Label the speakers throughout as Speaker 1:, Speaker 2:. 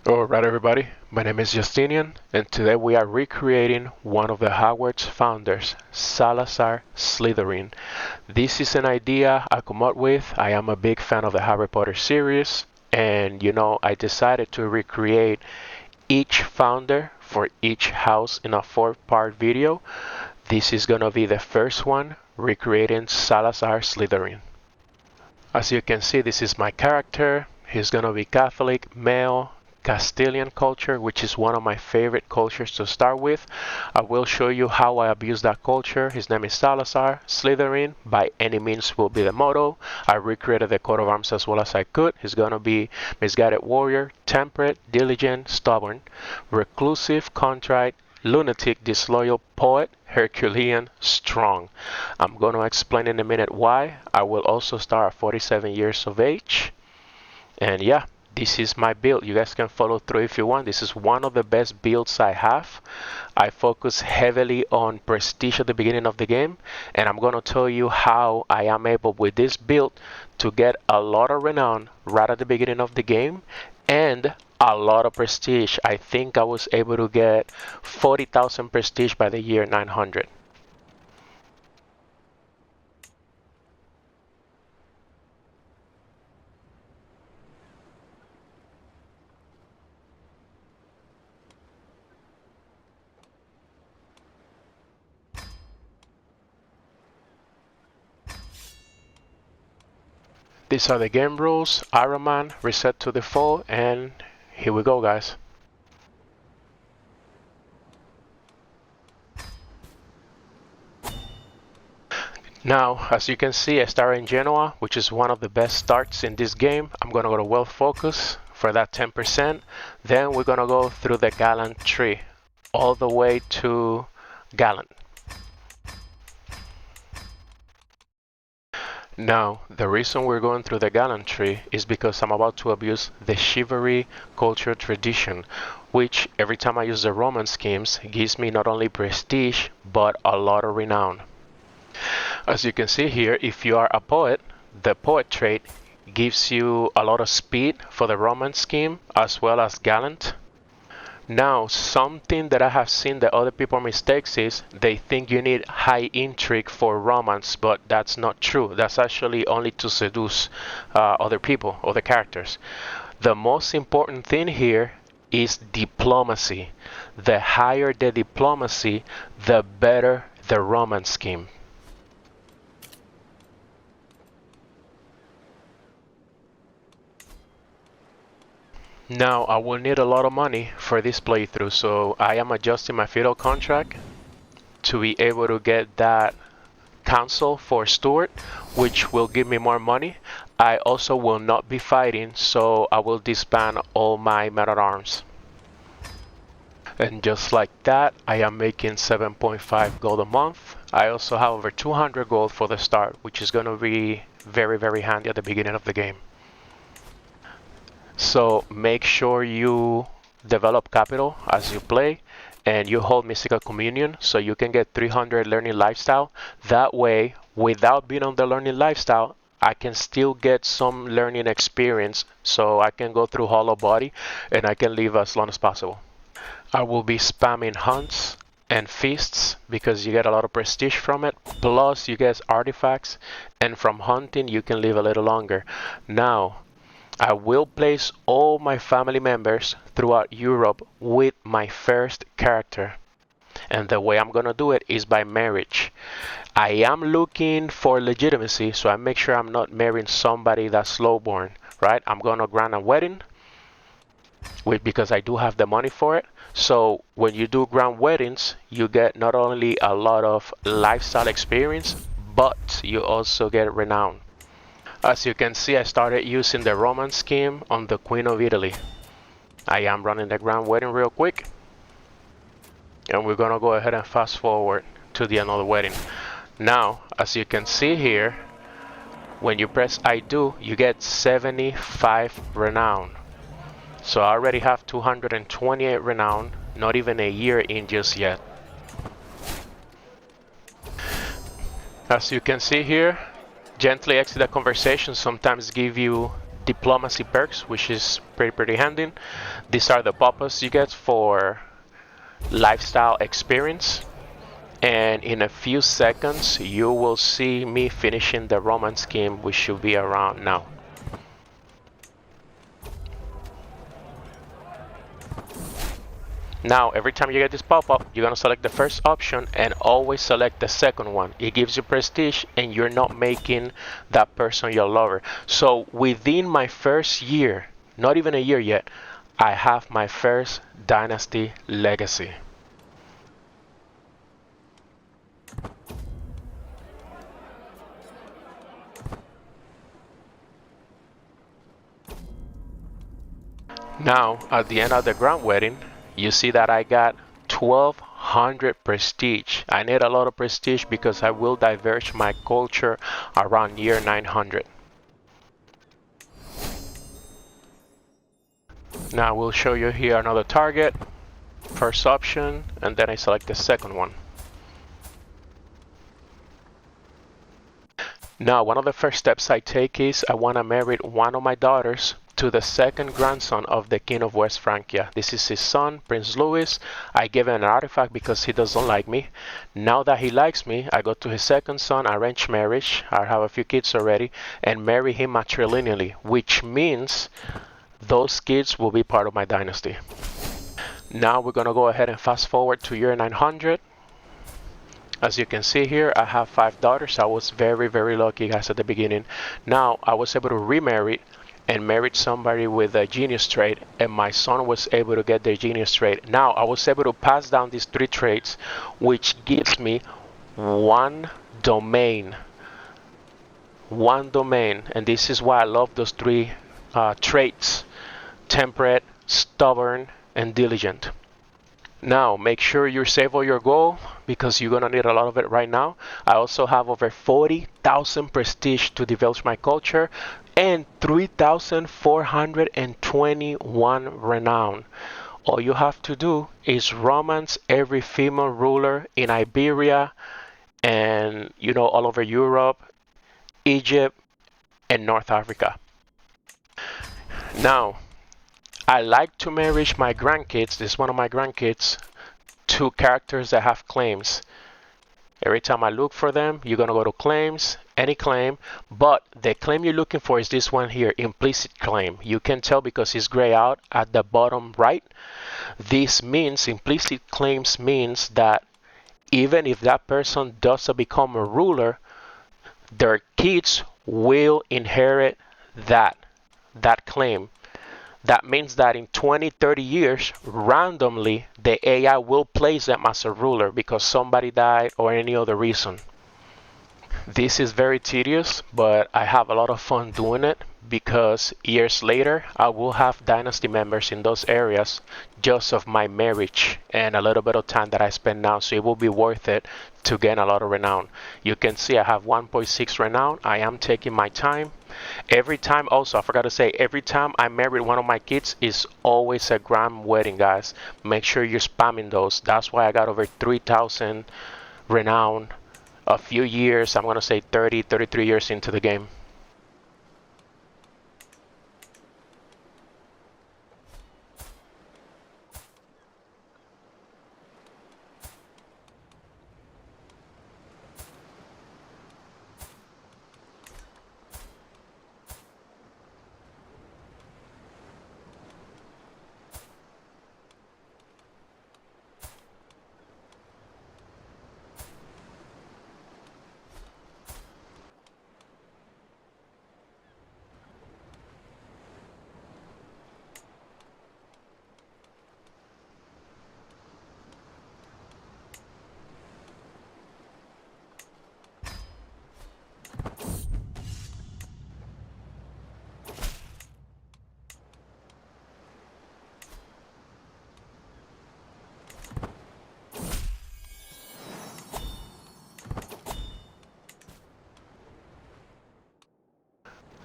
Speaker 1: Alright everybody, my name is Justinian and today we are recreating one of the Hogwarts founders, Salazar Slytherin. This is an idea I come up with. I am a big fan of the Harry Potter series and I decided to recreate each founder for each house in a 4-part video. This is gonna be the first one, recreating Salazar Slytherin. As you can see, this is my character. He's gonna be Catholic, male, Castilian culture, which is one of my favorite cultures to start with. I will show you how I abuse that culture. His name is Salazar. Slytherin, by any means, will be the motto. I recreated the coat of arms as well as I could. He's gonna be misguided warrior, temperate, diligent, stubborn, reclusive, contrite, lunatic, disloyal, poet, Herculean, strong. I'm going to explain in a minute why. I will also start at 47 years of age. And yeah, this is my build. You guys can follow through if you want. This is one of the best builds I have. I focus heavily on prestige at the beginning of the game, and I'm going to tell you how I am able with this build to get a lot of renown right at the beginning of the game and a lot of prestige. I think I was able to get 40,000 prestige by the year 900. These are the game rules. Iron Man, reset to default, and here we go, guys. Now, as you can see, I start in Genoa, which is one of the best starts in this game. I'm gonna go to Wealth Focus for that 10%. Then we're gonna go through the Gallant tree, all the way to Gallant. Now, the reason we're going through the gallantry is because I'm about to abuse the chivalry culture tradition, which every time I use the Roman schemes gives me not only prestige, but a lot of renown. As you can see here, if you are a poet, the poet trait gives you a lot of speed for the Roman scheme, as well as gallant. Now, something that I have seen that other people mistakes is they think you need high intrigue for romance, but that's not true. That's actually only to seduce other people, other characters. The most important thing here is diplomacy. The higher the diplomacy, the better the romance scheme. Now I will need a lot of money for this playthrough, so I am adjusting my feudal contract to be able to get that council for Stuart, which will give me more money. I also will not be fighting, so I will disband all my men-at-arms. And just like that, I am making 7.5 gold a month. I also have over 200 gold for the start, which is going to be very handy at the beginning of the game. So make sure you develop capital as you play and you hold mystical communion so you can get 300 learning lifestyle. That way, without being on the learning lifestyle, I can still get some learning experience so I can go through hollow body and I can live as long as possible. I will be spamming hunts and feasts because you get a lot of prestige from it, plus you get artifacts, and from hunting you can live a little longer. Now I will place all my family members throughout Europe with my first character. And the way I'm gonna do it is by marriage. I am looking for legitimacy, so I make sure I'm not marrying somebody that's lowborn, right? I'm gonna grant a wedding because I do have the money for it. So when you do grand weddings, you get not only a lot of lifestyle experience, but you also get renown. As you can see, I started using the Roman scheme on the Queen of Italy. I am running the grand wedding real quick. And we're gonna go ahead and fast forward to the another wedding. Now, as you can see here, when you press I do, you get 75 renown. So I already have 228 renown, not even a year in just yet. As you can see here, gently exit the conversation sometimes give you diplomacy perks, which is pretty handy. These are the pop-ups you get for lifestyle experience. And in a few seconds, you will see me finishing the Roman scheme, which should be around now. Now, every time you get this pop-up, you're gonna select the first option and always select the second one. It gives you prestige and you're not making that person your lover. So within my first year, not even a year yet, I have my first Dynasty legacy. Now, at the end of the grand wedding, you see that I got 1200 prestige. I need a lot of prestige because I will diverge my culture around year 900. Now we'll show you here another target, first option, and then I select the second one. Now, one of the first steps I take is I want to marry one of my daughters to the second grandson of the King of West Francia. This is his son, Prince Louis. I give him an artifact because he doesn't like me. Now that he likes me, I go to his second son, arrange marriage. I have a few kids already, and marry him matrilineally, which means those kids will be part of my dynasty. Now we're going to go ahead and fast forward to year 900. As you can see here, I have 5 daughters. I was very lucky, guys, at the beginning. Now I was able to remarry and married somebody with a genius trait, and my son was able to get their genius trait. Now I was able to pass down these 3 traits, which gives me one domain, and this is why I love those 3 traits: temperate, stubborn, and diligent. Now make sure you save all your gold because you're gonna need a lot of it right now. I also have over 40,000 prestige to develop my culture and 3,421 renown. All you have to do is romance every female ruler in Iberia and all over Europe, Egypt, and North Africa. Now, I like to marry my grandkids, this is one of my grandkids, to characters that have claims. Every time I look for them, you're going to go to claims, any claim, but the claim you're looking for is this one here, implicit claim. You can tell because it's gray out at the bottom right. This means, implicit claims means that even if that person doesn't become a ruler, their kids will inherit that claim. That means that in 20-30 years, randomly, the AI will place them as a ruler because somebody died or any other reason. This is very tedious, but I have a lot of fun doing it because years later, I will have dynasty members in those areas just of my marriage and a little bit of time that I spend now, so it will be worth it to gain a lot of renown. You can see I have 1.6 renown. I am taking my time. Every time, also, I forgot to say, every time I marry one of my kids is always a grand wedding, guys. Make sure you're spamming those. That's why I got over 3,000 renown a few years, I'm going to say 33 years into the game.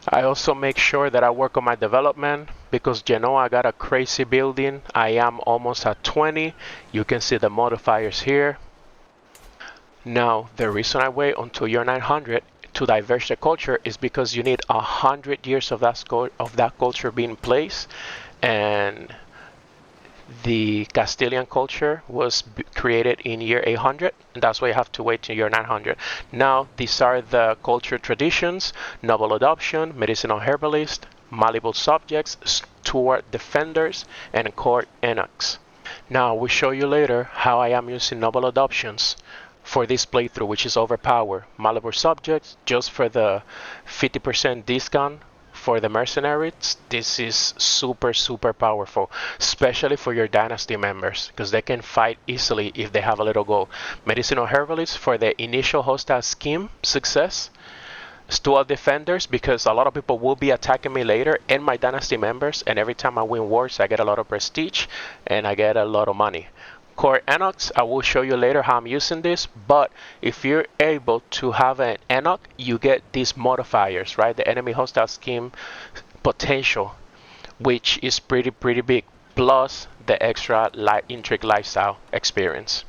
Speaker 1: I also make sure that I work on my development because I got a crazy building. I am almost at 20. You can see the modifiers here. Now, the reason I wait until year 900 to diverge the culture is because you need 100 years of that culture being in place, and the Castilian culture was created in year 800, and that's why you have to wait till year 900. Now, these are the culture traditions: noble adoption, medicinal herbalist, malleable subjects, steward defenders, and court eunuchs. Now, we'll show you later how I am using noble adoptions for this playthrough, which is overpowered. Malleable subjects, just for the 50% discount for the mercenaries. This is super, super powerful, especially for your Dynasty members, because they can fight easily if they have a little gold. Medicinal herbalist for the initial hostile scheme success. Steward defenders, because a lot of people will be attacking me later, and my Dynasty members, and every time I win wars I get a lot of prestige and I get a lot of money. Core eunuchs, I will show you later how I'm using this, but if you're able to have an eunuch, you get these modifiers, right? The enemy hostile scheme potential, which is pretty big, plus the extra intrigue lifestyle experience.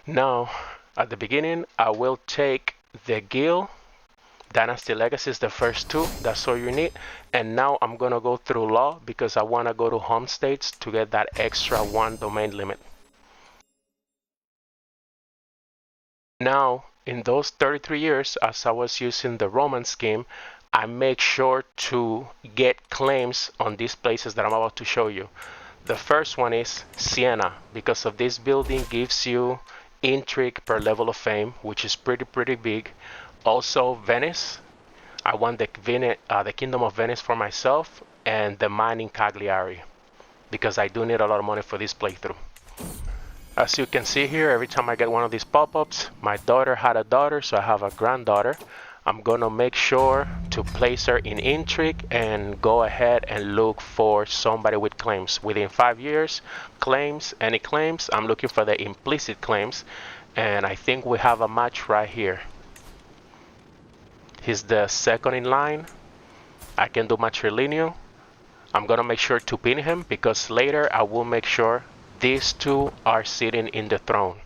Speaker 1: Now, at the beginning, I will take the guild. Dynasty Legacy is the first two, that's all you need. And now I'm gonna go through law because I wanna go to home states to get that extra 1 domain limit. Now, in those 33 years, as I was using the Roman scheme, I make sure to get claims on these places that I'm about to show you. The first one is Siena, because of this building gives you intrigue per level of fame, which is pretty big. Also Venice, I want the Kingdom of Venice for myself, and the mine in Cagliari, because I do need a lot of money for this playthrough. As you can see here, every time I get one of these pop-ups, my daughter had a daughter, so I have a granddaughter. I'm gonna make sure to place her in intrigue and go ahead and look for somebody with claims. Within 5 years, claims, any claims, I'm looking for the implicit claims, and I think we have a match right here. He's the second in line. I can do matrilineal. I'm gonna make sure to pin him because later I will make sure these two are sitting in the throne.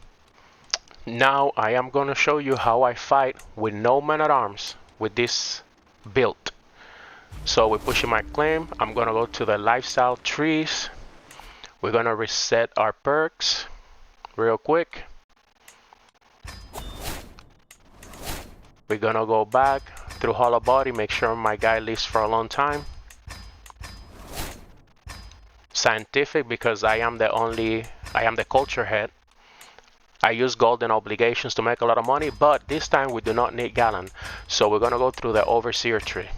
Speaker 1: Now I am gonna show you how I fight with no man-at-arms with this build. So we're pushing my claim. I'm gonna go to the lifestyle trees. We're gonna reset our perks real quick. We're gonna go back through hollow body, make sure my guy lives for a long time. Scientific, because I am the culture head. I use golden obligations to make a lot of money, but this time we do not need Gallon. So we're gonna go through the overseer tree.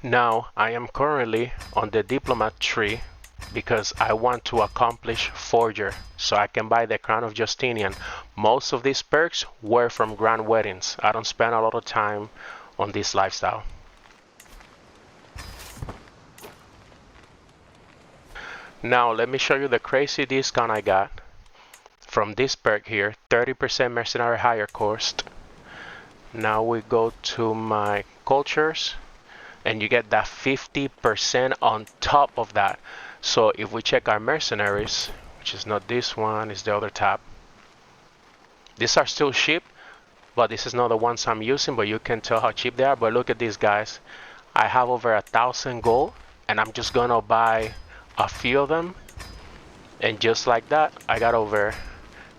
Speaker 1: Now I am currently on the diplomat tree because I want to accomplish forger so I can buy the crown of Justinian. Most of these perks were from grand weddings. I don't spend a lot of time on this lifestyle. Now let me show you the crazy discount I got from this perk here, 30% mercenary hire cost. Now we go to my cultures, and you get that 50% on top of that. So if we check our mercenaries, which is not this one, it's the other tab. These are still cheap, but this is not the ones I'm using, but you can tell how cheap they are. But look at these guys. I have over 1,000 gold, and I'm just gonna buy a few of them. And just like that, I got over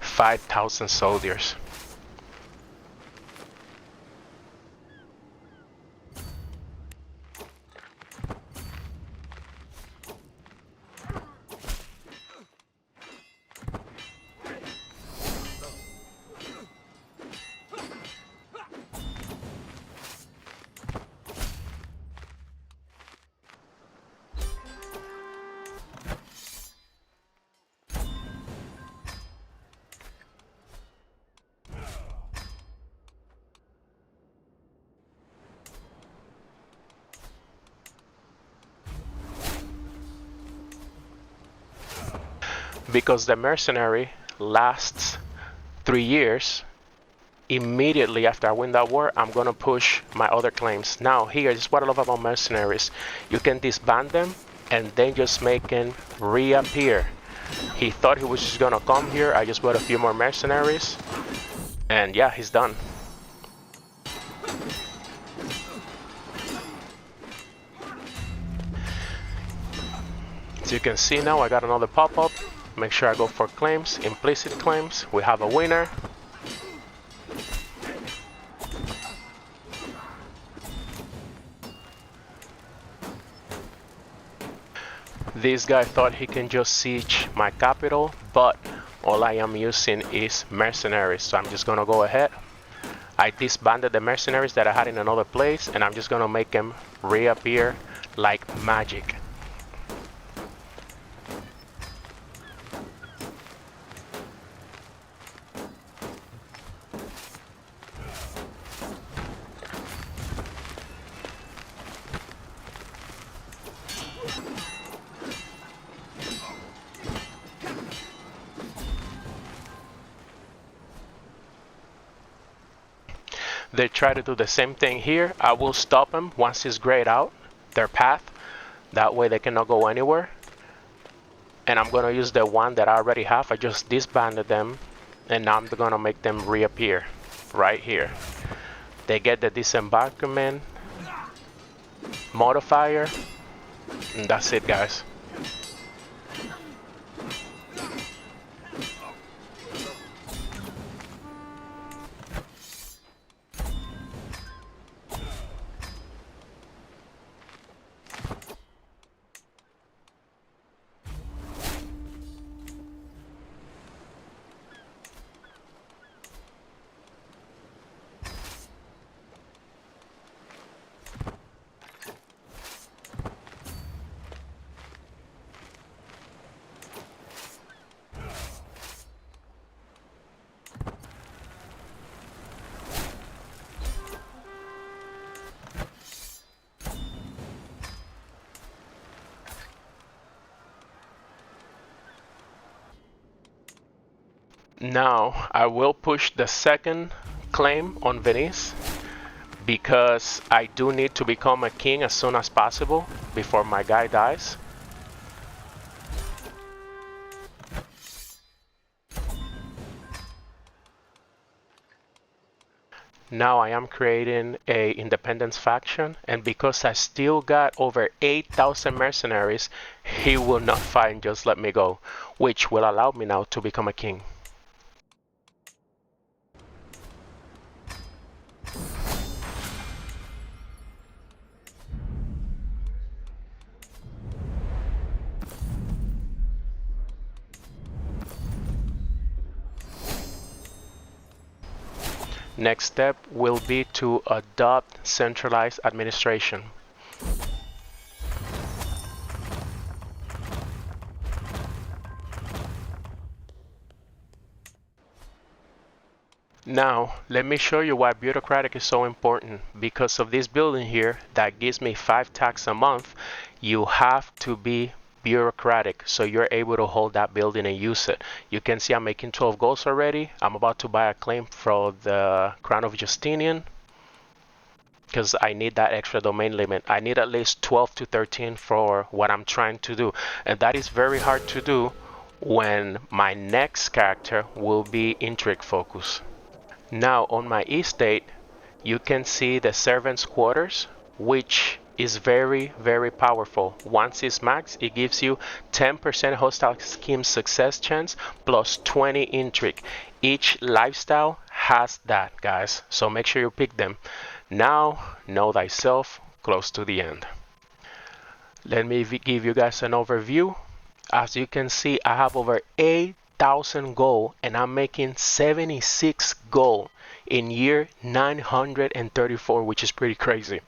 Speaker 1: 5,000 soldiers. Because the mercenary lasts 3 years, immediately after I win that war, I'm gonna push my other claims. Now here, this is what I love about mercenaries. You can disband them and then just make them reappear. He thought he was just gonna come here. I just bought a few more mercenaries, and yeah, he's done. As you can see now, I got another pop-up. Make sure I go for claims, implicit claims. We have a winner. This guy thought he can just siege my capital, but all I am using is mercenaries. So I'm just gonna go ahead. I disbanded the mercenaries that I had in another place, and I'm just gonna make them reappear like magic. They try to do the same thing here. I will stop them once it's grayed out, their path. That way they cannot go anywhere. And I'm gonna use the one that I already have. I just disbanded them, and now I'm gonna make them reappear right here. They get the disembarkment modifier, and that's it, guys. Now I will push the second claim on Venice because I do need to become a king as soon as possible before my guy dies. Now I am creating a independence faction, and because I still got over 8,000 mercenaries, he will not fight and just let me go, which will allow me now to become a king. Next step will be to adopt centralized administration. Now, let me show you why bureaucratic is so important. Because of this building here that gives me 5 tax a month, you have to be bureaucratic so you're able to hold that building and use it. You can see I'm making 12 goals already. I'm about to buy a claim for the Crown of Justinian because I need that extra domain limit. I need at least 12 to 13 for what I'm trying to do, and that is very hard to do when my next character will be intrigue focus. Now on my estate, you can see the servants' quarters, which is very, very powerful. Once it's maxed, it gives you 10% hostile scheme success chance plus 20 intrigue. Each lifestyle has that, guys, so make sure you pick them. Now, know thyself, close to the end. Let me give you guys an overview. As you can see, I have over 8,000 gold, and I'm making 76 gold in year 934, which is pretty crazy.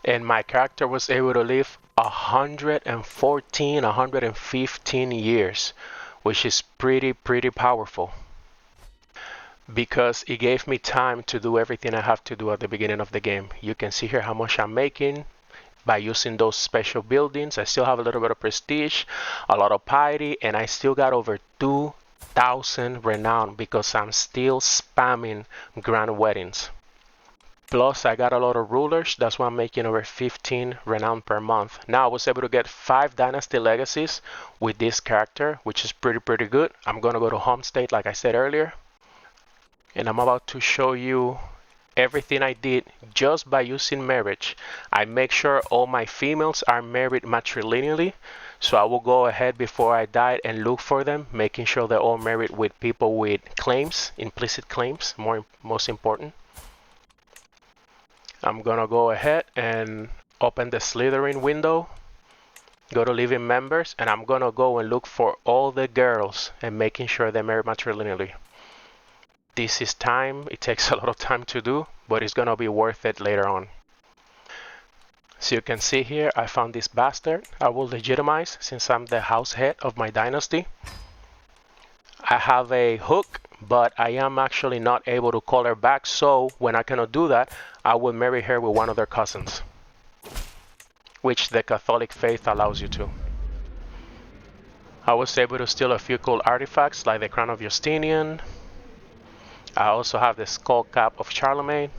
Speaker 1: And my character was able to live 115 years, which is pretty powerful, because it gave me time to do everything I have to do at the beginning of the game. You can see here how much I'm making. by using those special buildings. I still have a little bit of prestige, a lot of piety, and I still got over 2,000 renown because I'm still spamming grand weddings. Plus, I got a lot of rulers. That's why I'm making over 15 renown per month. Now, I was able to get 5 dynasty legacies with this character, which is pretty good. I'm gonna go to home state, like I said earlier, and I'm about to show you everything I did just by using marriage. I make sure all my females are married matrilineally. So I will go ahead before I die and look for them, making sure they're all married with people with claims, implicit claims, most important. I'm gonna go ahead and open the Slytherin window, go to living members, and I'm gonna go and look for all the girls and making sure they're married matrilineally. This is time. It takes a lot of time to do, but it's gonna be worth it later on. So you can see here, I found this bastard. I will legitimize since I'm the house head of my dynasty. I have a hook, but I am actually not able to call her back. So when I cannot do that, I will marry her with one of their cousins, which the Catholic faith allows you to. I was able to steal a few cool artifacts like the crown of Justinian. I also have the skull cap of Charlemagne.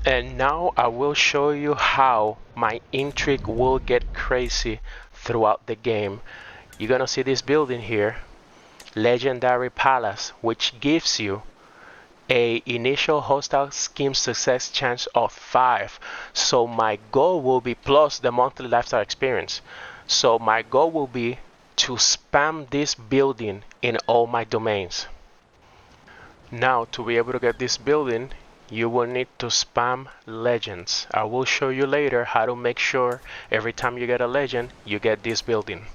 Speaker 1: And now I will show you how my intrigue will get crazy throughout the game. You're gonna see this building here, Legendary Palace, which gives you a initial hostile scheme success chance of 5. So my goal will be plus the monthly lifestyle experience. So my goal will be to spam this building in all my domains. Now to be able to get this building, you will need to spam legends. I will show you later how to make sure every time you get a legend, you get this building.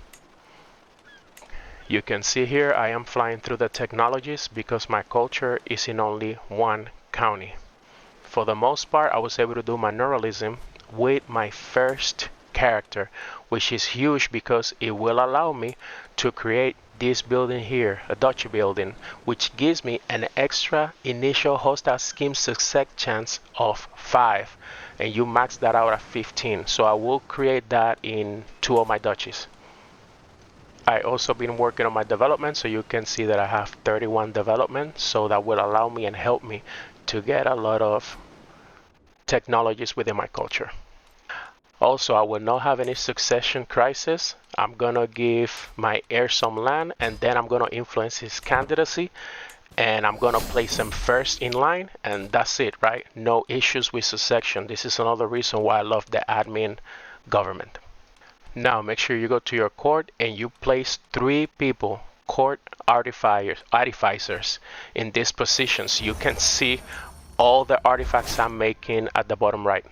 Speaker 1: You can see here I am flying through the technologies because my culture is in only one county. For the most part, I was able to do my neuralism with my first character, which is huge because it will allow me to create this building here, a duchy building, which gives me an extra initial hostile scheme success chance of 5, and you max that out at 15. So I will create that in 2 of my duchies. I also been working on my development, so you can see that I have 31 development, so that will allow me and help me to get a lot of technologies within my culture. Also, I will not have any succession crisis. I'm gonna give my heir some land, and then I'm gonna influence his candidacy, and I'm gonna place him first in line, and that's it, right? No issues with succession. This is another reason why I love the admin government. Now make sure you go to your court and you place 3 people, court artificers, in these positions. You can see all the artifacts I'm making at the bottom right.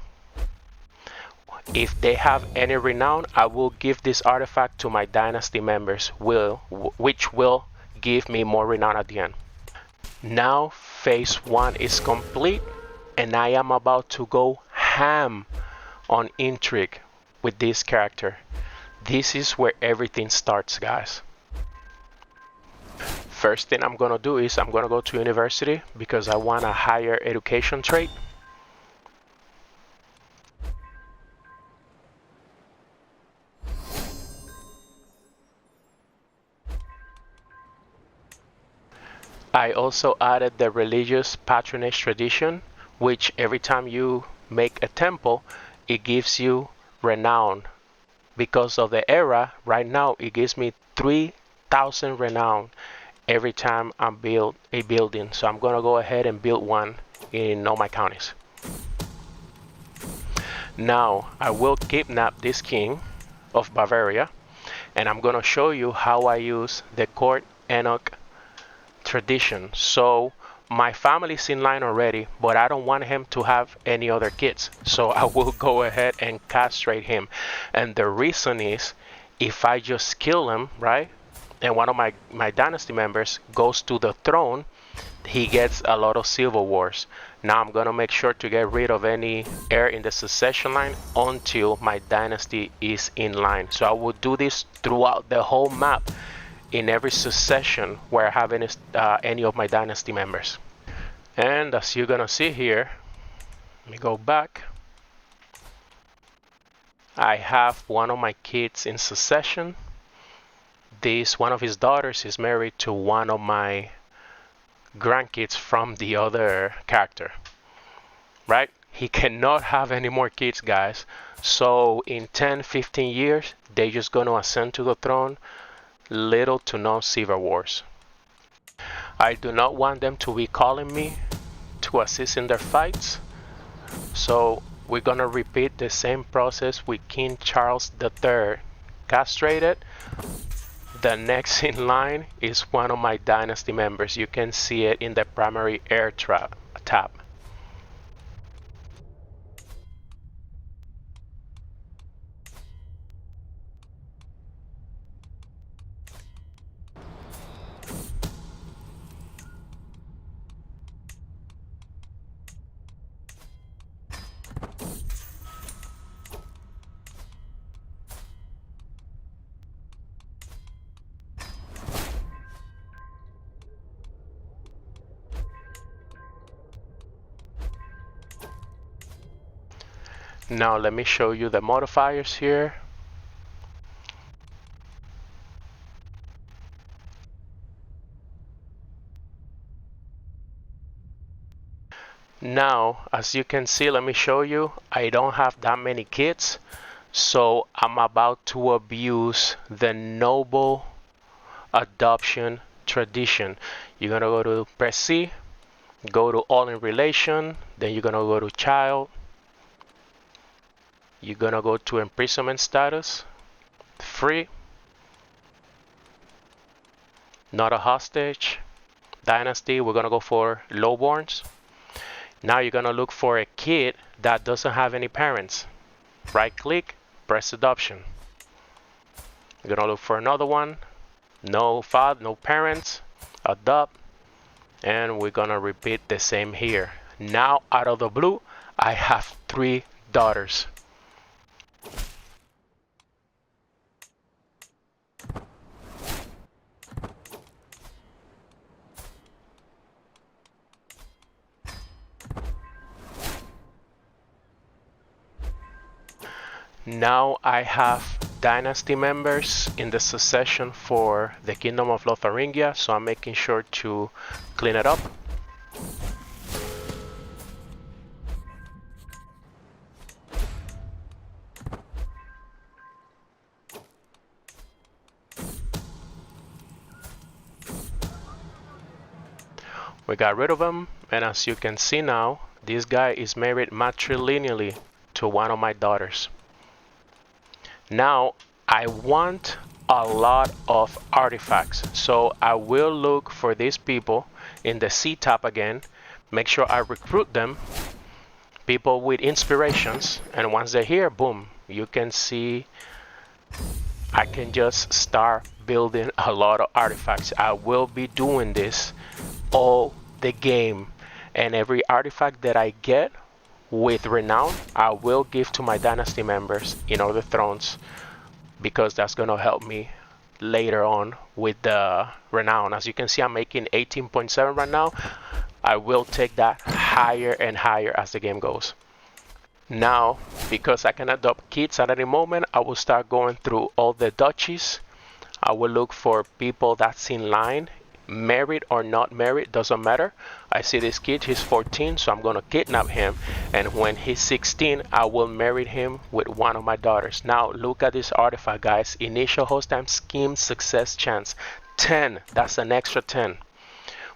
Speaker 1: If they have any renown, I will give this artifact to my dynasty members, which will give me more renown at the end. Now phase 1 is complete, and I am about to go ham on intrigue with this character. This is where everything starts, guys. First thing I'm gonna do is I'm gonna go to university because I want a higher education trait. I also added the religious patronage tradition, which every time you make a temple, it gives you renown. Because of the era, right now it gives me 3,000 renown every time I build a building. So I'm gonna go ahead and build one in all my counties. Now I will kidnap this king of Bavaria, and I'm gonna show you how I use the court Enoch tradition. So my family's in line already, but I don't want him to have any other kids, so I will go ahead and castrate him. And the reason is, if I just kill him, right, and one of my dynasty members goes to the throne, he gets a lot of civil wars. Now I'm gonna make sure to get rid of any heir in the succession line until my dynasty is in line. So I will do this throughout the whole map, in every succession where I have any of my dynasty members. And as you're gonna see here, let me go back. I have one of my kids in succession. One of his daughters is married to one of my grandkids from the other character, right? He cannot have any more kids, guys. So in 10-15 years, they're just gonna ascend to the throne. Little to no civil wars. I do not want them to be calling me to assist in their fights. So we're gonna repeat the same process with King Charles III castrated. The next in line is one of my dynasty members. You can see it in the primary heir tab. Now let me show you the modifiers here. Now, as you can see, let me show you, I don't have that many kids, so I'm about to abuse the noble adoption tradition. You're gonna go to press C, go to all in relation, then you're gonna go to child, you're gonna go to imprisonment status, free, not a hostage, dynasty, we're gonna go for lowborns. Now you're gonna look for a kid that doesn't have any parents. Right click, press adoption. You're gonna look for another one, no father, no parents, adopt, and we're gonna repeat the same here. Now out of the blue, I have 3 daughters. Now I have dynasty members in the succession for the Kingdom of Lotharingia, so I'm making sure to clean it up. We got rid of him, and as you can see now, this guy is married matrilineally to one of my daughters. Now I want a lot of artifacts, so I will look for these people in the C tab again, make sure I recruit them, people with inspirations, and once they're here, boom, you can see I can just start building a lot of artifacts. I will be doing this all the game, and every artifact that I get with renown, I will give to my dynasty members in other thrones, because that's gonna help me later on with the renown. As you can see, I'm making 18.7 right now. I will take that higher and higher as the game goes. Now, because I can adopt kids at any moment, I will start going through all the duchies. I will look for people that's in line, married or not married, doesn't matter. I see this kid, he's 14, so I'm gonna kidnap him, and when he's 16, I will marry him with one of my daughters. Now look at this artifact, guys. Initial host time scheme success chance 10. That's an extra 10,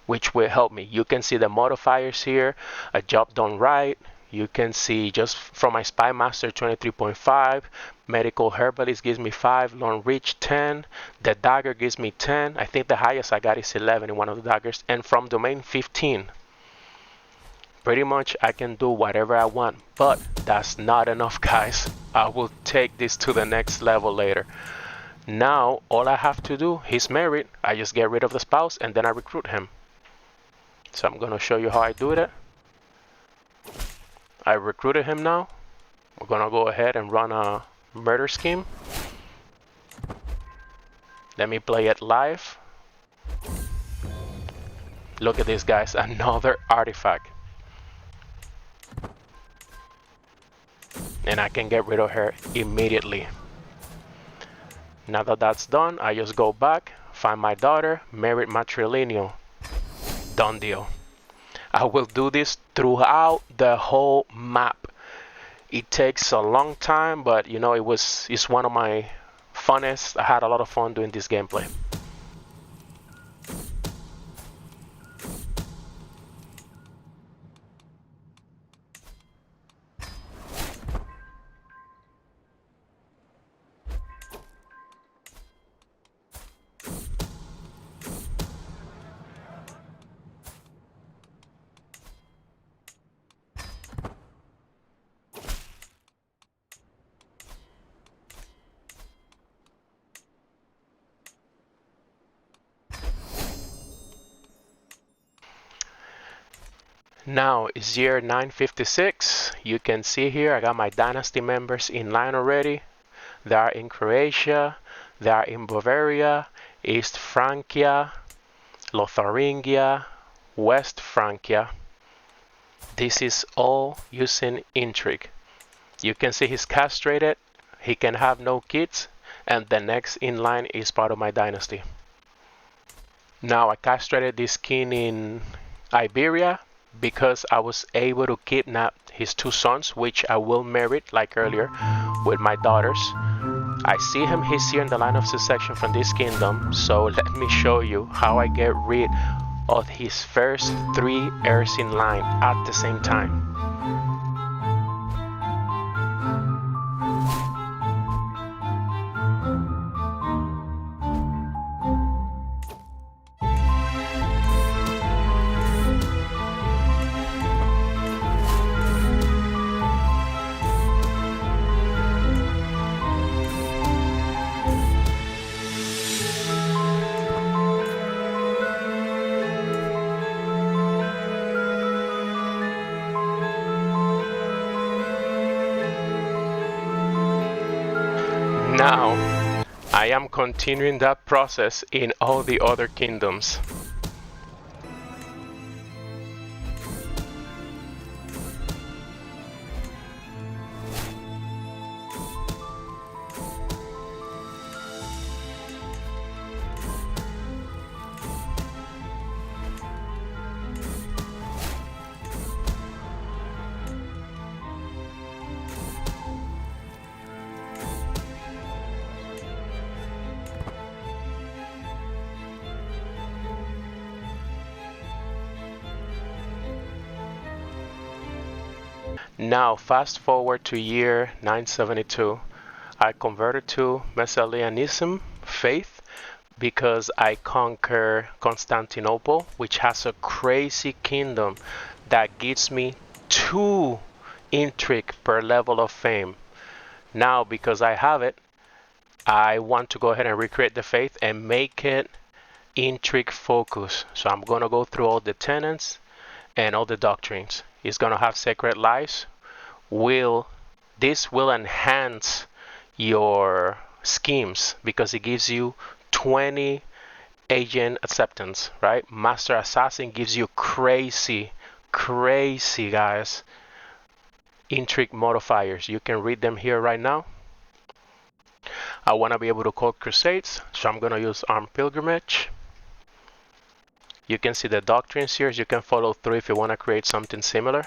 Speaker 1: which will help me. You can see the modifiers here. A job done right. You can see just from my spy master 23.5, medical herbalist gives me 5, long reach 10, the dagger gives me 10. I think the highest I got is 11 in one of the daggers, and from domain 15. Pretty much I can do whatever I want, but that's not enough, guys. I will take this to the next level later. Now all I have to do, he's married, I just get rid of the spouse and then I recruit him. So I'm gonna show you how I do it. I recruited him now. We're gonna go ahead and run a murder scheme. Let me play it live. Look at this, guys, another artifact. And I can get rid of her immediately. Now that that's done, I just go back, find my daughter, marry matrilineal. Done deal. I will do this throughout the whole map. It takes a long time, but you know, it's one of my funnest. I had a lot of fun doing this gameplay. Now it's year 956. You can see here I got my dynasty members in line already. They are in Croatia, they are in Bavaria, East Francia, Lotharingia, West Francia. This is all using intrigue. You can see he's castrated, he can have no kids, and the next in line is part of my dynasty. Now I castrated this king in Iberia because I was able to kidnap his two sons, which I will marry like earlier with my daughters. I see him, he's here in the line of succession from this kingdom, so let me show you how I get rid of his first 3 heirs in line at the same time. Now, I am continuing that process in all the other kingdoms. Now, fast forward to year 972. I converted to Messianianism faith because I conquer Constantinople, which has a crazy kingdom that gives me 2 intrigue per level of fame. Now, because I have it, I want to go ahead and recreate the faith and make it intrigue focus. So I'm going to go through all the tenets and all the doctrines. It's going to have sacred lives. This will enhance your schemes because it gives you 20 agent acceptance, right? Master Assassin gives you crazy guys intrigue modifiers. You can read them here right now. I want to be able to call crusades, so I'm going to use armed pilgrimage. You can see the doctrines here. You can follow through if you want to create something similar.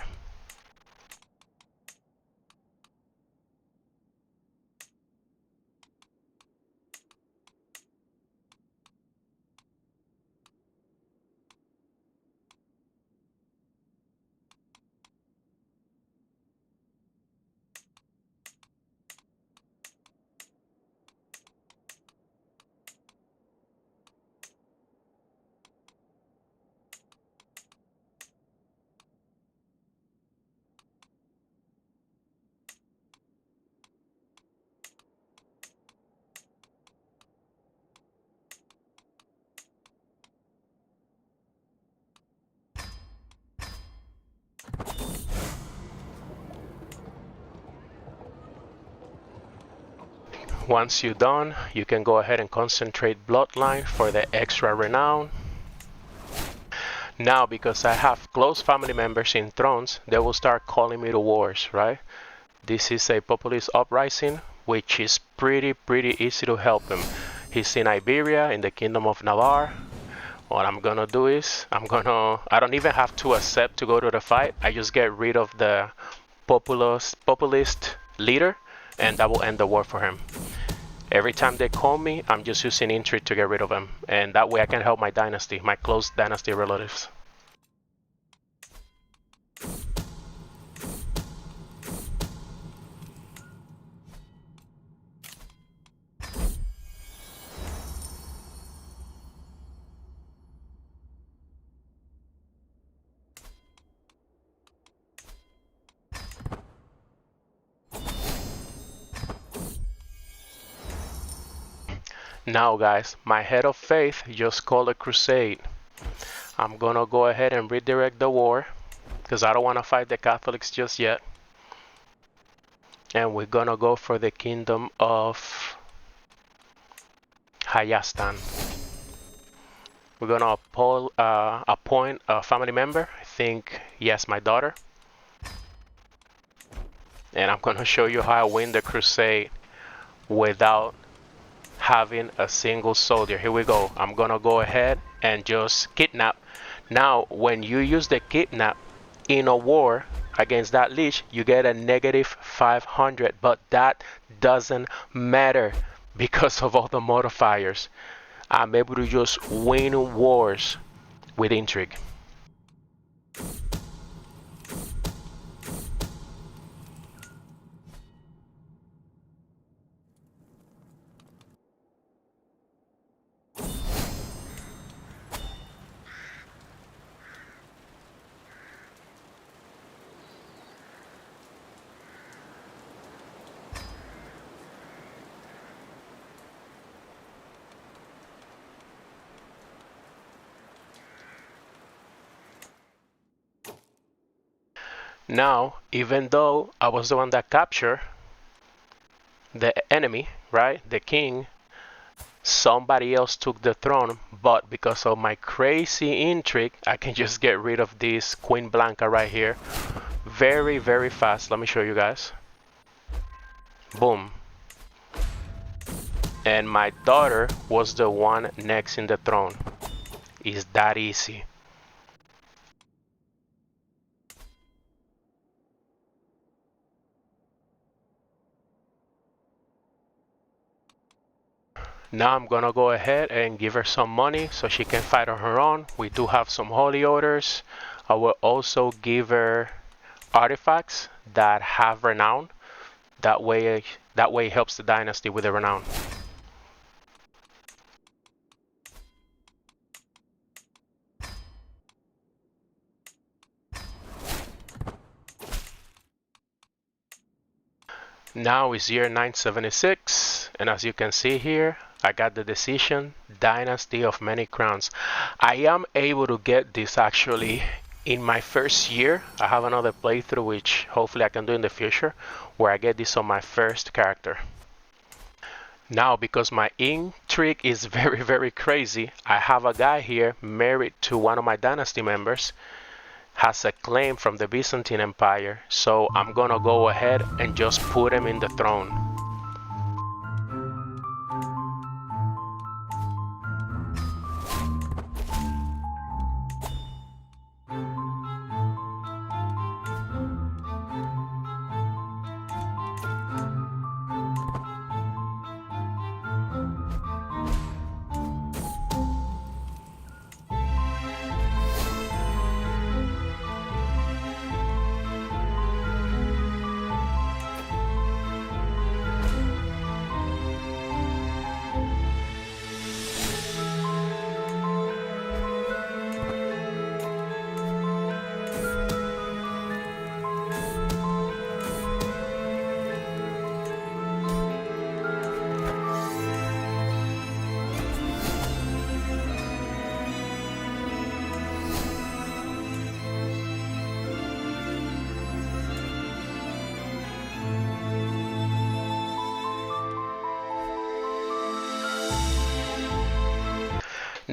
Speaker 1: Once you're done, you can go ahead and concentrate bloodline for the extra renown. Now, because I have close family members in thrones, they will start calling me to wars, right? This is a populist uprising, which is pretty easy to help him. He's in Iberia, in the Kingdom of Navarre. What I'm gonna do is, I don't even have to accept to go to the fight. I just get rid of the populist leader, and that will end the war for him. Every time they call me, I'm just using intrigue to get rid of him, and that way I can help my dynasty, my close dynasty relatives. Now guys, my head of faith just called a crusade. I'm gonna go ahead and redirect the war because I don't want to fight the Catholics just yet. And we're gonna go for the Kingdom of Hayastan. We're gonna appoint a family member. I think, yes, my daughter. And I'm gonna show you how I win the crusade without having a single soldier. Here we go. I'm gonna go ahead and just kidnap. Now when you use the kidnap in a war against that leech, you get a -500, but that doesn't matter because of all the modifiers. I'm able to just win wars with intrigue. Now, even though I was the one that captured the enemy, right, the king, somebody else took the throne, but because of my crazy intrigue, I can just get rid of this Queen Blanca right here very fast. Let me show you guys. Boom. And my daughter was the one next in the throne. It's that easy. Now I'm gonna go ahead and give her some money so she can fight on her own. We do have some holy orders. I will also give her artifacts that have renown. That way it helps the dynasty with the renown. Now is year 976, and as you can see here, I got the decision, Dynasty of Many Crowns. I am able to get this actually in my first year. I have another playthrough which hopefully I can do in the future where I get this on my first character. Now, because my intrigue is very crazy, I have a guy here married to one of my dynasty members, has a claim from the Byzantine Empire, so I'm gonna go ahead and just put him in the throne.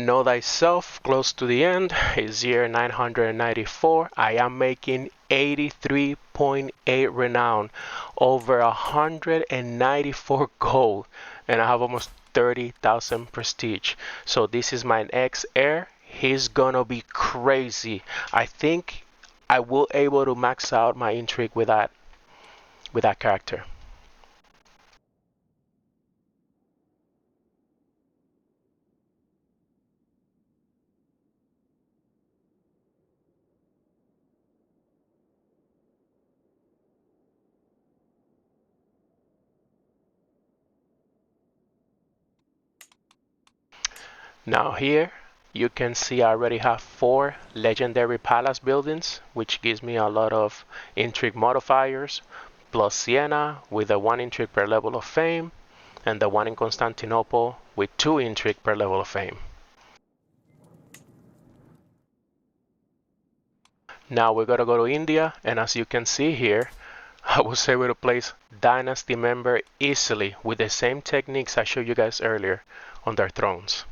Speaker 1: Know thyself, close to the end, is year 994. I am making 83.8 renown, over 194 gold, and I have almost 30,000 prestige. So this is my next heir. He's gonna be crazy. I think I will able to max out my intrigue with that character. Now here you can see I already have 4 legendary palace buildings, which gives me a lot of intrigue modifiers, plus Siena with a 1 intrigue per level of fame, and the one in Constantinople with 2 intrigue per level of fame. Now we're gonna go to India, and as you can see here, I was able to place Dynasty member easily with the same techniques I showed you guys earlier on their thrones.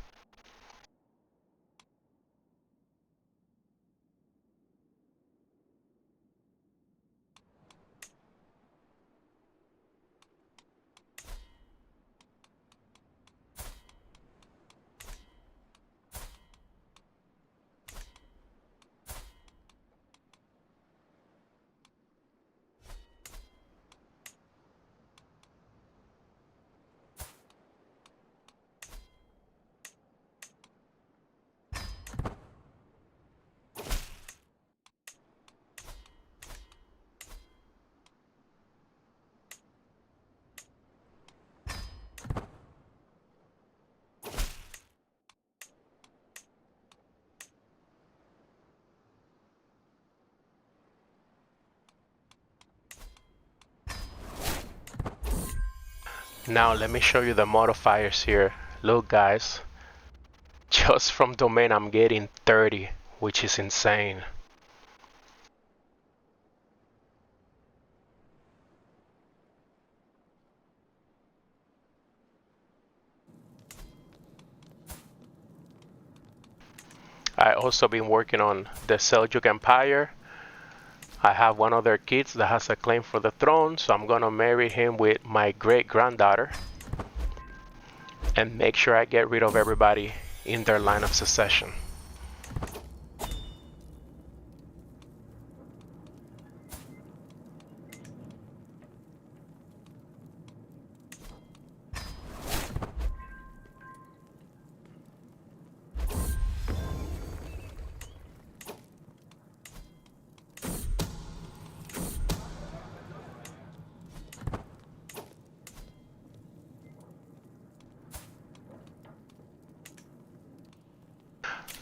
Speaker 1: Now let me show you the modifiers here. Look guys, just from domain I'm getting 30, which is insane. I also been working on the Seljuk Empire. I have one of their kids that has a claim for the throne, so I'm gonna marry him with my great granddaughter and make sure I get rid of everybody in their line of succession.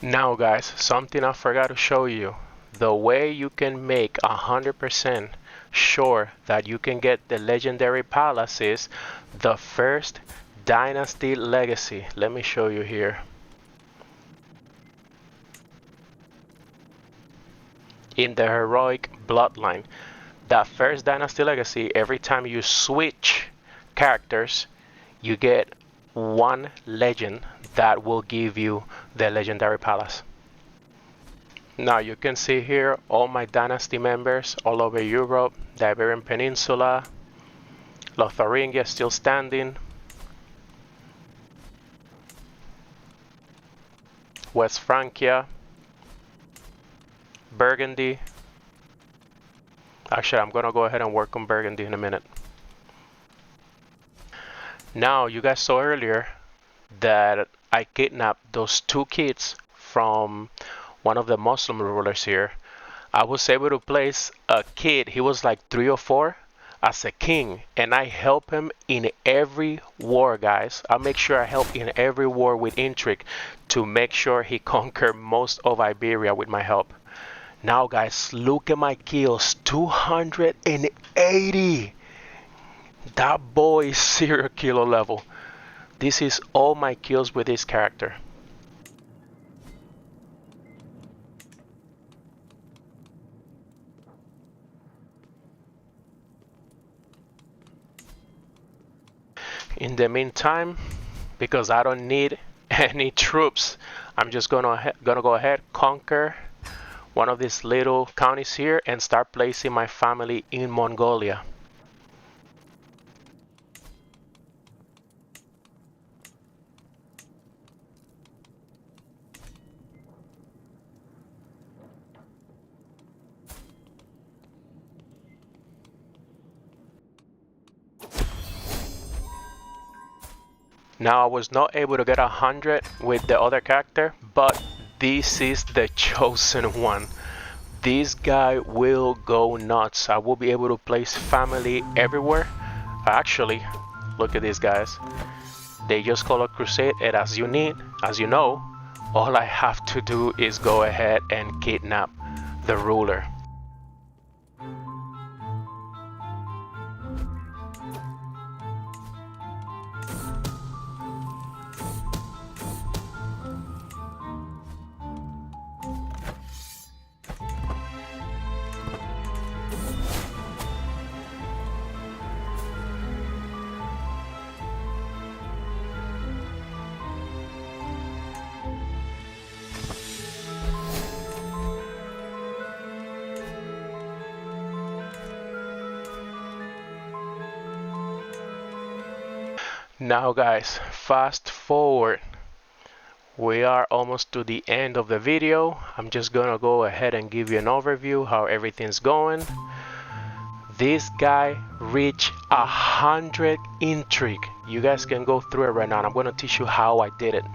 Speaker 1: Now guys, something I forgot to show you. The way you can make 100% sure that you can get the legendary palace is the first Dynasty legacy. Let me show you here. In the heroic bloodline, that first Dynasty legacy, every time you switch characters, you get 1 legend that will give you the legendary palace. Now you can see here all my Dynasty members all over Europe, the Iberian Peninsula, Lotharingia still standing, West Francia, Burgundy. Actually, I'm gonna go ahead and work on Burgundy in a minute. Now you guys saw earlier that I kidnapped those 2 kids from one of the Muslim rulers here. I was able to place a kid, he was like 3 or 4, as a king, and I help him in every war, guys. I make sure I help in every war with intrigue to make sure he conquer most of Iberia with my help. Now guys, look at my kills, 280. That boy is serial killer level. This is all my kills with this character. In the meantime, because I don't need any troops. I'm just gonna go ahead, conquer one of these little counties here and start placing my family in Mongolia. Now I was not able to get 100 with the other character, but this is the chosen one. This guy will go nuts. I will be able to place family everywhere. Actually, look at these guys. They just call a crusade, and as you know, all I have to do is go ahead and kidnap the ruler. Now guys, fast forward. We are almost to the end of the video. I'm just gonna go ahead and give you an overview how everything's going. This guy reached 100 intrigue. You guys can go through it right now. I'm gonna teach you how I did it.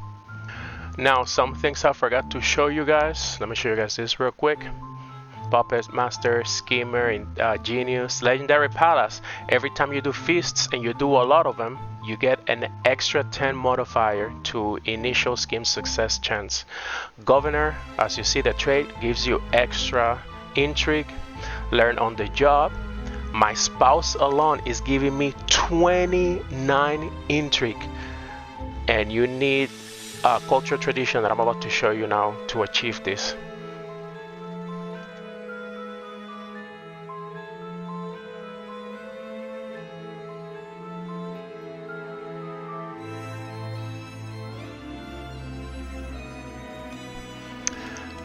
Speaker 1: Now, some things I forgot to show you guys. Let me show you guys this real quick. Puppet Master, Schemer, Genius, Legendary Palace. Every time you do feasts and you do a lot of them, you get an extra 10 modifier to initial scheme success chance. Governor, as you see, the trait gives you extra intrigue. Learn on the job. My spouse alone is giving me 29 intrigue, and you need a cultural tradition that I'm about to show you now to achieve this.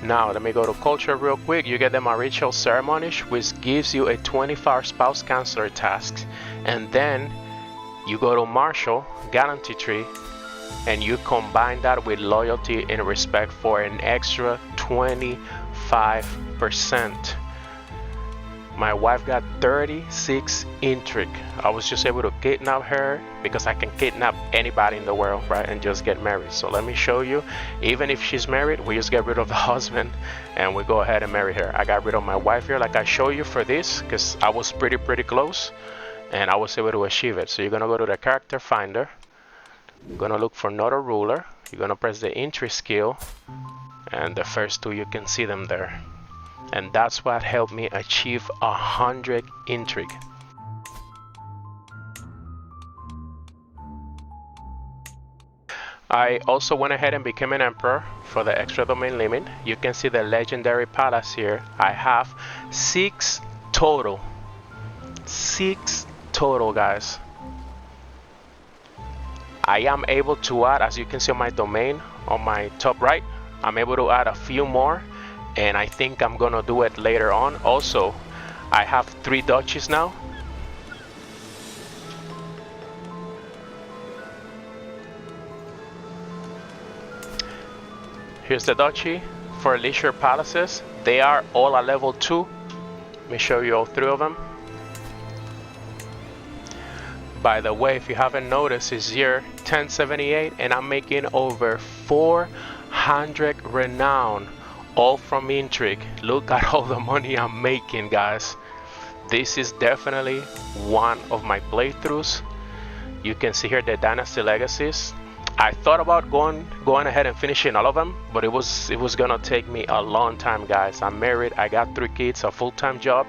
Speaker 1: Now let me go to culture real quick. You get the marital ceremonies, which gives you a 24-hour spouse counselor task, and then you go to martial gallantry tree and you combine that with loyalty and respect for an extra 25%. My wife got 36 intrigue. I was just able to kidnap her because I can kidnap anybody in the world, right, and just get married. So let me show you. Even if she's married, we just get rid of the husband and we go ahead and marry her. I got rid of my wife here like I show you for this because I was pretty close and I was able to achieve it. So you're gonna go to the character finder. You're gonna look for another ruler. You're gonna press the intrigue skill, and the first two, you can see them there. And that's what helped me achieve 100 intrigue. I also went ahead and became an emperor for the extra domain limit. You can see the legendary palace here. I have 6 total. 6 total, guys. I am able to add, as you can see on my domain on my top right, I'm able to add a few more, and I think I'm gonna do it later on. Also, I have 3 duchies now. Here's the duchy for leisure palaces. They are all at level 2. Let me show you all 3 of them. By the way, if you haven't noticed, it's year 1078 and I'm making over 400 renown, all from intrigue. Look at all the money I'm making, guys. This is definitely one of my playthroughs. You can see here the Dynasty legacies. I thought about going ahead and finishing all of them, but it was gonna take me a long time, guys. I'm married, I got 3 kids, a full-time job,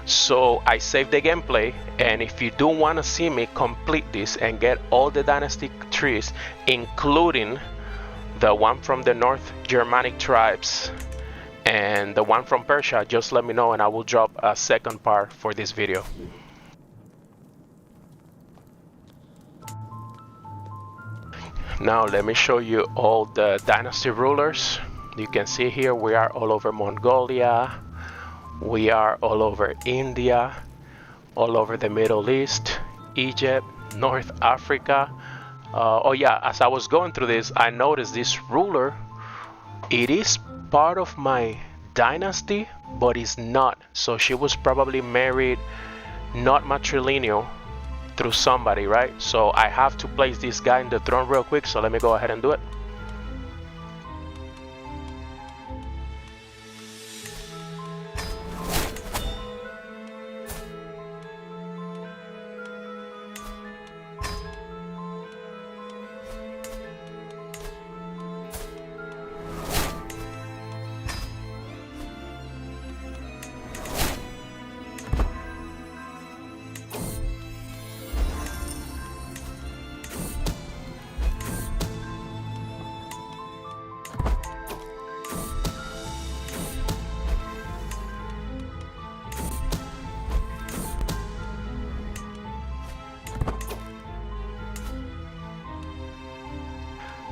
Speaker 1: so I saved the gameplay. And if you do want to see me complete this and get all the dynasty trees, including the one from the North Germanic tribes and the one from Persia, just let me know and I will drop a second part for this video. Now let me show you all the dynasty rulers. You can see here we are all over Mongolia, we are all over India, all over the Middle East, Egypt, North Africa. Oh yeah, as I was going through this, I noticed this ruler, it is part of my dynasty, but it's not. So she was probably married not matrilineal through somebody, right? So I have to place this guy in the throne real quick, so let me go ahead and do it.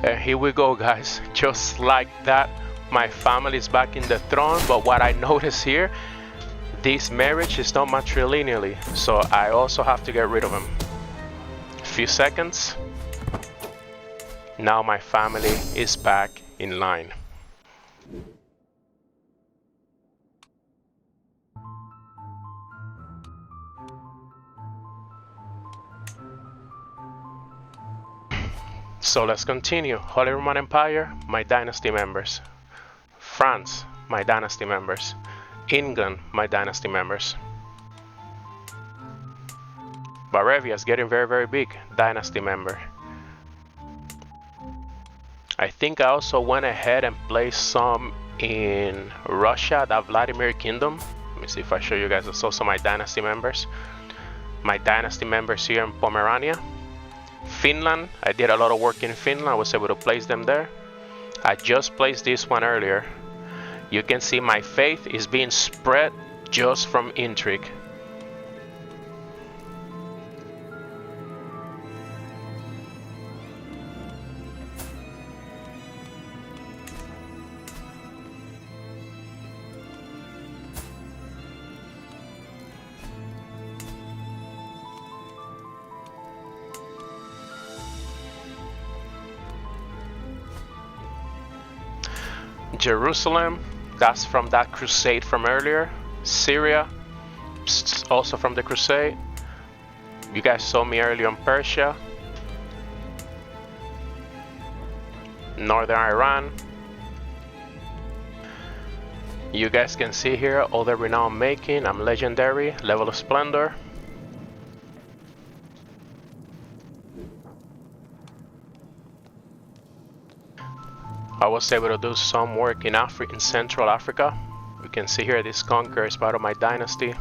Speaker 1: And here we go, guys. Just like that, my family is back in the throne. But what I notice here, this marriage is not matrilineally, so I also have to get rid of him. A few seconds. Now my family is back in line. So let's continue. Holy Roman Empire, my dynasty members. France, my dynasty members. England, my dynasty members. Varavia is getting very, very big, dynasty member. I think I also went ahead and placed some in Russia, that Vladimir Kingdom. Let me see if I show you guys. That's also my dynasty members. My dynasty members here in Pomerania. Finland, I did a lot of work in Finland. I was able to place them there. I just placed this one earlier. You can see my faith is being spread just from intrigue. Jerusalem, that's from that crusade from earlier. Syria, also from the crusade. You guys saw me earlier on Persia. Northern Iran. You guys can see here all the renown making. I'm legendary, level of splendor. I was able to do some work in Central Africa. You can see here this conqueror is part of my dynasty.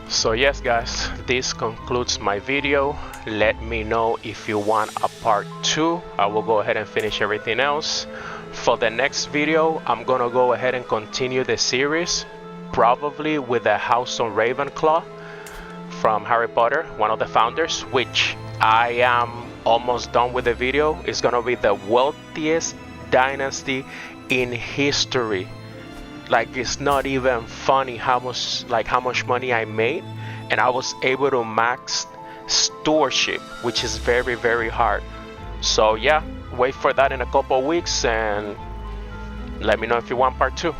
Speaker 1: So yes guys, this concludes my video. Let me know if you want a part 2. I will go ahead and finish everything else. For the next video, I'm gonna go ahead and continue the series, probably with the House of Ravenclaw from Harry Potter, one of the founders, which I am almost done with the video. It's gonna be the wealthiest dynasty in history. Like, it's not even funny how much money I made, and I was able to max stewardship, which is very, very hard. So yeah, wait for that in a couple of weeks and let me know if you want part 2.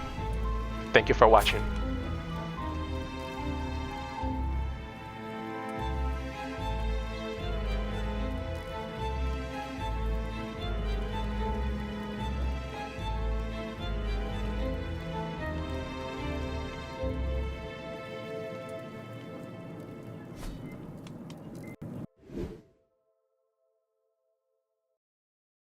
Speaker 1: Thank you for watching.